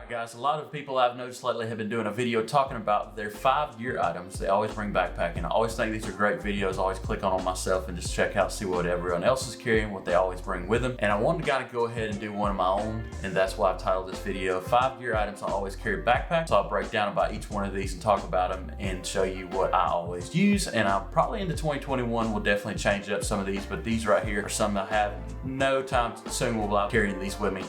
Guys, a lot of people I've noticed lately have been doing a video talking about their 5 gear items they always bring backpacking. I always think these are great videos. I always click on them myself and just check out, see what everyone else is carrying, what they always bring with them. And I wanted to kind of go ahead and do one of my own, and that's why I've titled this video 5 gear items I always carry backpack. So I'll break down about each one of these and talk about them and show you what I always use. And I'll probably into 2021 will definitely change up some of these, but these right here are some that I have no time soon will allow carrying these with me.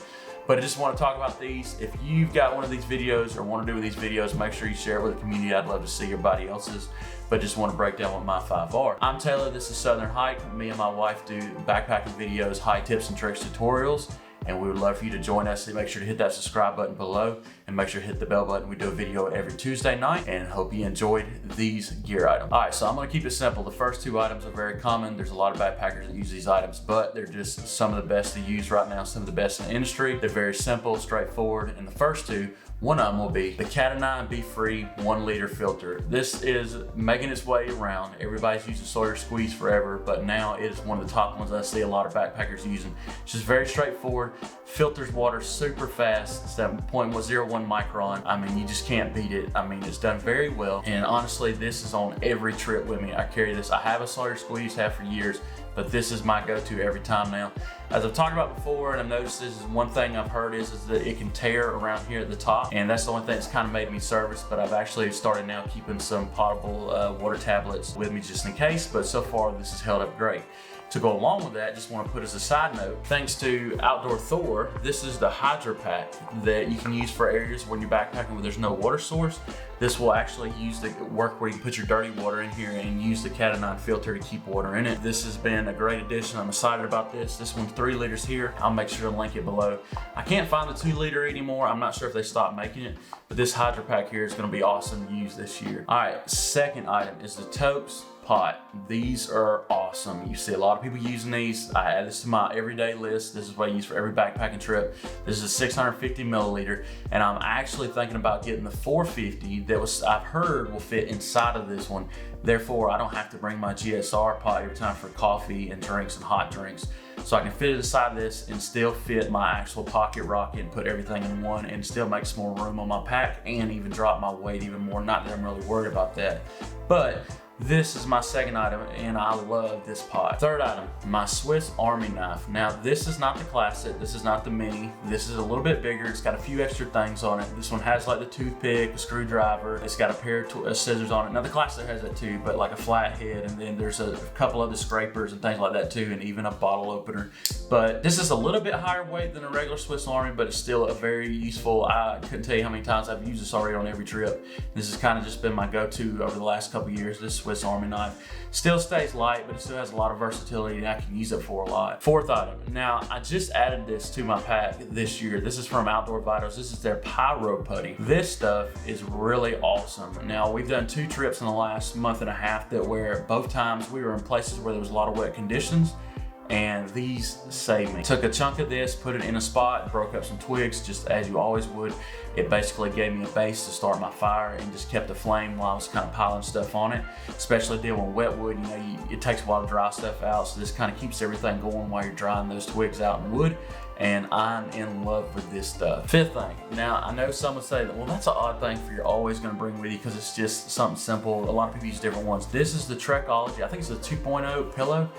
But I just want to talk about these. If you've got one of these videos or want to do with these videos, make sure you share it with the community. I'd love to see everybody else's, but just want to break down what my 5 are. I'm Taylor, this is Southern Hike. Me and my wife do backpacking videos, hike tips and tricks tutorials, and we would love for you to join us. So make sure to hit that subscribe button below and make sure to hit the bell button. We do a video every Tuesday night, and hope you enjoyed these gear items. All right, so I'm gonna keep it simple. The first 2 items are very common. There's a lot of backpackers that use these items, but they're just some of the best to use right now, some of the best in the industry. They're very simple, straightforward, and the first 2, one of them will be the Cat 9 Be Free 1 liter filter. This is making its way around. Everybody's used the Sawyer Squeeze forever, but now it is one of the top ones I see a lot of backpackers using. It's just very straightforward, filters water super fast. It's that 0.01 micron. I mean, you just can't beat it. I mean, it's done very well. And honestly, this is on every trip with me. I carry this. I have a Sawyer Squeeze, have for years, but this is my go-to every time now. As I've talked about before, and I've noticed this is one thing I've heard is that it can tear around here at the top, and that's the only thing that's kind of made me nervous, but I've actually started now keeping some potable water tablets with me just in case, but so far this has held up great. To go along with that, just want to put as a side note, thanks to Outdoor Thor, this is the Hydro Pack that you can use for areas when you're backpacking where there's no water source. This will actually use the work where you can put your dirty water in here and use the Cat 9 filter to keep water in it. This has been a great addition. I'm excited about this. This one's 3 liters here. I'll make sure to link it below. I can't find the 2 liter anymore. I'm not sure if they stopped making it, but this Hydro Pack here is going to be awesome to use this year. All right, second item is the Totes pot. These are awesome. You see a lot of people using these. I add this to my everyday list. This is what I use for every backpacking trip. This is a 650 milliliter, and I'm actually thinking about getting the 450 that I've heard will fit inside of this one. Therefore, I don't have to bring my GSR pot every time for coffee and drinks and hot drinks. So I can fit it inside this and still fit my actual pocket rocket and put everything in one and still make some more room on my pack and even drop my weight even more. Not that I'm really worried about that, but this is my second item, and I love this pot. Third item, my Swiss Army knife. Now, this is not the classic, this is not the mini. This is a little bit bigger. It's got a few extra things on it. This one has like the toothpick, a screwdriver. It's got a pair of scissors on it. Now, the classic has that too, but like a flat head, and then there's a couple other scrapers and things like that too, and even a bottle opener. But this is a little bit higher weight than a regular Swiss Army, but it's still a very useful. I couldn't tell you how many times I've used this already on every trip. This has kind of just been my go-to over the last couple years. This Swiss Army knife still stays light, but it still has a lot of versatility and I can use it for a lot. Fourth item. Now, I just added this to my pack this year. This is from Outdoor Vitals. This is their Pyro Putty. This stuff is really awesome. Now, we've done 2 trips in the last month and a half that where both times we were in places where there was a lot of wet conditions, and these saved me. Took a chunk of this, put it in a spot, broke up some twigs just as you always would. It basically gave me a base to start my fire and just kept the flame while I was kind of piling stuff on it. Especially dealing with wet wood, you know, it takes a while to dry stuff out, so this kind of keeps everything going while you're drying those twigs out in wood. And I'm in love with this stuff. Fifth thing. Now, I know some would say that, well, that's an odd thing for you're always gonna bring with you because it's just something simple. A lot of people use different ones. This is the Trekology. I think it's a 2.0 pillow.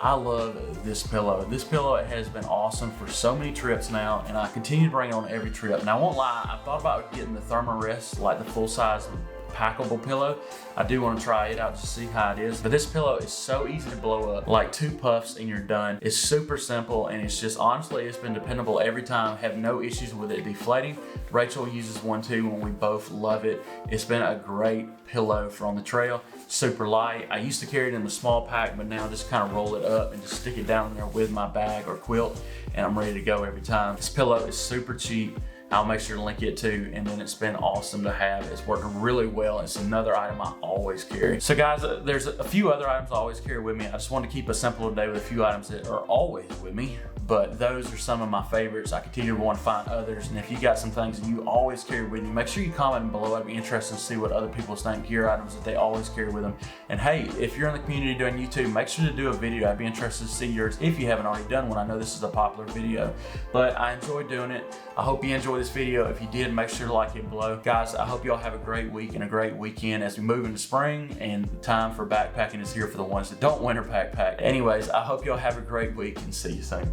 I love this pillow. This pillow has been awesome for so many trips now, and I continue to bring it on every trip. Now, I won't lie, I thought about getting the Thermarest, like the full-size packable pillow. I do want to try it out to see how it is, but this pillow is so easy to blow up, like 2 puffs and you're done. It's super simple, and it's just, honestly, it's been dependable every time. Have no issues with it deflating. Rachel uses one too, and we both love it. It's been a great pillow for on the trail. Super light. I used to carry it in the small pack, but now just kind of roll it up and just stick it down there with my bag or quilt, and I'm ready to go every time. This pillow is super cheap. I'll make sure to link it too, and then it's been awesome to have. It's working really well. It's another item I always carry. So guys, there's a few other items I always carry with me. I just want to keep it simple today with a few items that are always with me. but those are some of my favorites. I continue to want to find others, and if you got some things that you always carry with you, make sure you comment below. I'd be interested to see what other people think gear items that they always carry with them. And hey, if you're in the community doing YouTube, make sure to do a video. I'd be interested to see yours if you haven't already done one. I know this is a popular video, but I enjoy doing it. I hope you enjoyed this video. If you did, make sure to like it below. Guys, I hope y'all have a great week and a great weekend as we move into spring, and the time for backpacking is here for the ones that don't winter backpack. Anyways, I hope y'all have a great week and see you soon.